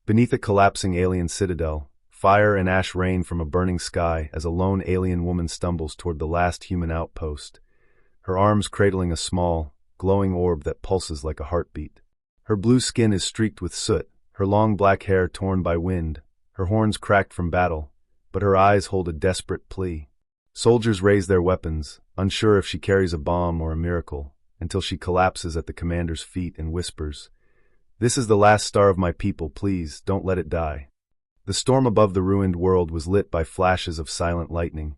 Beneath a collapsing alien citadel, fire and ash rain from a burning sky as a lone alien woman stumbles toward the last human outpost, her arms cradling a small, glowing orb that pulses like a heartbeat. Her blue skin is streaked with soot, her long black hair torn by wind, her horns cracked from battle, but her eyes hold a desperate plea. Soldiers raise their weapons, unsure if she carries a bomb or a miracle, until she collapses at the commander's feet and whispers, "This is the last star of my people, please, don't let it die." The storm above the ruined world was lit by flashes of silent lightning,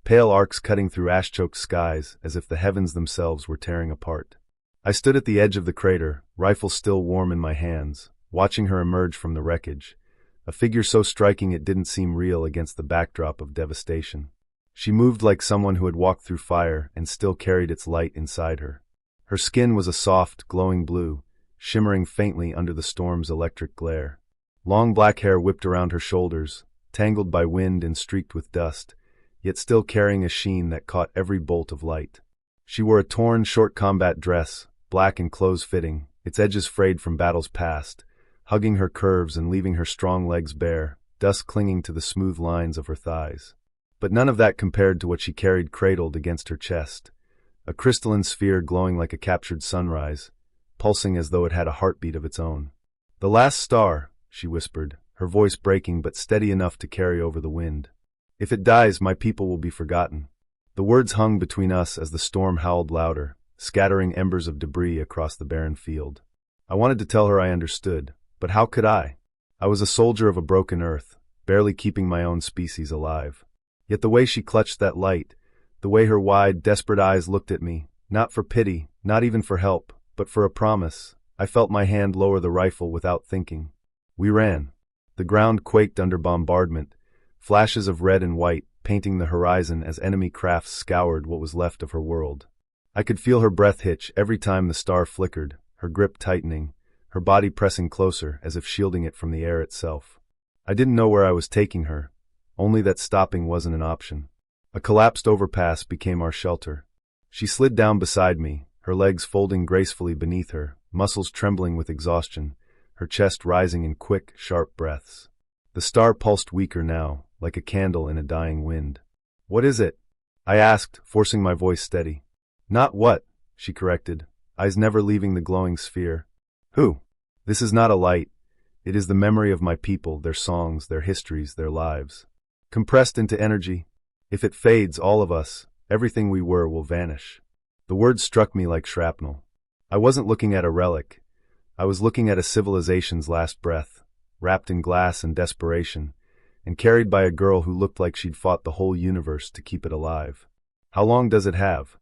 pale arcs cutting through ash-choked skies as if the heavens themselves were tearing apart. I stood at the edge of the crater, rifle still warm in my hands, watching her emerge from the wreckage, a figure so striking it didn't seem real against the backdrop of devastation. She moved like someone who had walked through fire and still carried its light inside her. Her skin was a soft, glowing blue, shimmering faintly under the storm's electric glare. Long black hair whipped around her shoulders, tangled by wind and streaked with dust, yet still carrying a sheen that caught every bolt of light. She wore a torn, short combat dress, black and close-fitting, its edges frayed from battles past, hugging her curves and leaving her strong legs bare, dust clinging to the smooth lines of her thighs. But none of that compared to what she carried cradled against her chest, a crystalline sphere glowing like a captured sunrise, pulsing as though it had a heartbeat of its own. "The last star," she whispered, her voice breaking but steady enough to carry over the wind. "If it dies, my people will be forgotten." The words hung between us as the storm howled louder, scattering embers of debris across the barren field. I wanted to tell her I understood, but how could I? I was a soldier of a broken earth, barely keeping my own species alive. Yet the way she clutched that light, the way her wide, desperate eyes looked at me, not for pity, not even for help, but for a promise, I felt my hand lower the rifle without thinking. We ran. The ground quaked under bombardment, flashes of red and white painting the horizon as enemy crafts scoured what was left of her world. I could feel her breath hitch every time the star flickered, her grip tightening, her body pressing closer as if shielding it from the air itself. I didn't know where I was taking her, only that stopping wasn't an option. A collapsed overpass became our shelter. She slid down beside me, her legs folding gracefully beneath her, muscles trembling with exhaustion, her chest rising in quick, sharp breaths. The star pulsed weaker now, like a candle in a dying wind. "What is it?" I asked, forcing my voice steady. "Not what," she corrected, eyes never leaving the glowing sphere. "Who? This is not a light. It is the memory of my people, their songs, their histories, their lives. Compressed into energy. If it fades, all of us, everything we were, will vanish." The words struck me like shrapnel. I wasn't looking at a relic. I was looking at a civilization's last breath, wrapped in glass and desperation, and carried by a girl who looked like she'd fought the whole universe to keep it alive. "How long does it have?"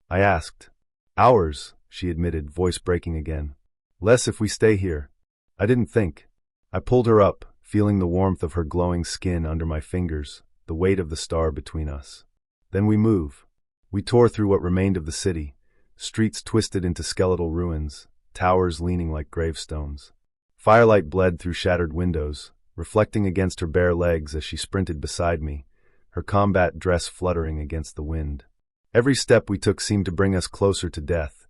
I asked. "Hours," she admitted, voice breaking again. "Less if we stay here." I didn't think. I pulled her up, feeling the warmth of her glowing skin under my fingers, the weight of the star between us. "Then we move." We tore through what remained of the city, streets twisted into skeletal ruins, towers leaning like gravestones. Firelight bled through shattered windows, reflecting against her bare legs as she sprinted beside me, her combat dress fluttering against the wind. Every step we took seemed to bring us closer to death.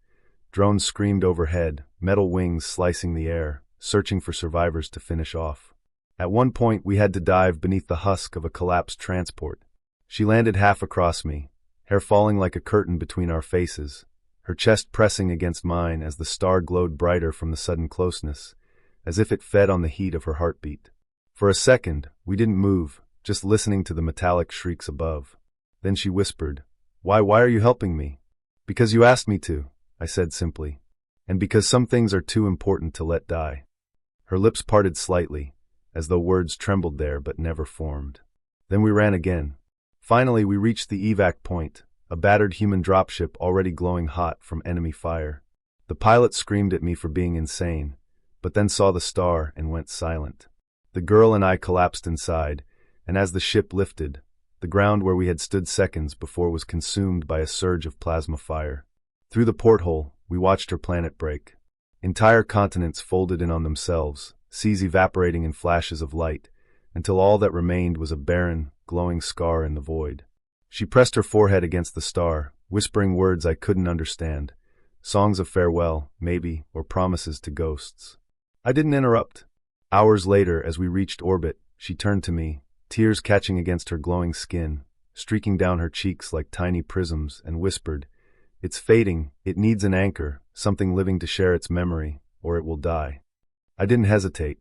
Drones screamed overhead, metal wings slicing the air, searching for survivors to finish off. At one point we had to dive beneath the husk of a collapsed transport. She landed half across me, hair falling like a curtain between our faces, her chest pressing against mine as the star glowed brighter from the sudden closeness, as if it fed on the heat of her heartbeat. For a second, we didn't move, just listening to the metallic shrieks above. Then she whispered, Why are you helping me?" "Because you asked me to," I said simply. "And because some things are too important to let die." Her lips parted slightly, as though words trembled there but never formed. Then we ran again. Finally, we reached the evac point, a battered human dropship already glowing hot from enemy fire. The pilot screamed at me for being insane, but then saw the star and went silent. The girl and I collapsed inside, and as the ship lifted, the ground where we had stood seconds before was consumed by a surge of plasma fire. Through the porthole, we watched her planet break. Entire continents folded in on themselves, seas evaporating in flashes of light, until all that remained was a barren, glowing scar in the void. She pressed her forehead against the star, whispering words I couldn't understand, songs of farewell, maybe, or promises to ghosts. I didn't interrupt. Hours later, as we reached orbit, she turned to me, tears catching against her glowing skin, streaking down her cheeks like tiny prisms, and whispered, "It's fading, it needs an anchor, something living to share its memory, or it will die." I didn't hesitate.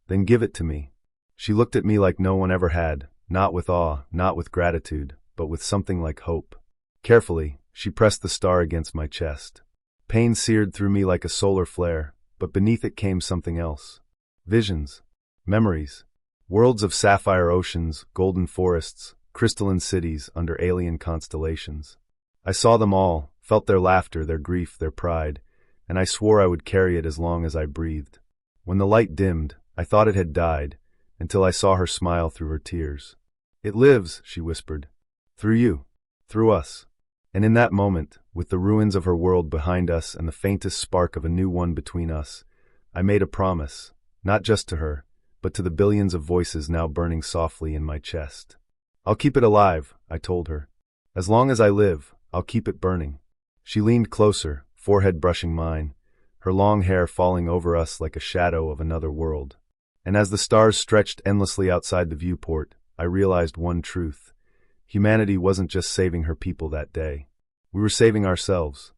"Then give it to me." She looked at me like no one ever had, not with awe, not with gratitude, but with something like hope. Carefully, she pressed the star against my chest. Pain seared through me like a solar flare, but beneath it came something else. Visions. Memories. Worlds of sapphire oceans, golden forests, crystalline cities under alien constellations. I saw them all, felt their laughter, their grief, their pride, and I swore I would carry it as long as I breathed. When the light dimmed, I thought it had died, until I saw her smile through her tears. "It lives," she whispered. "Through you. Through us." And in that moment, with the ruins of her world behind us and the faintest spark of a new one between us, I made a promise, not just to her, but to the billions of voices now burning softly in my chest. "I'll keep it alive," I told her. "As long as I live, I'll keep it burning." She leaned closer, forehead brushing mine, her long hair falling over us like a shadow of another world. And as the stars stretched endlessly outside the viewport, I realized one truth. Humanity wasn't just saving her people that day. We were saving ourselves.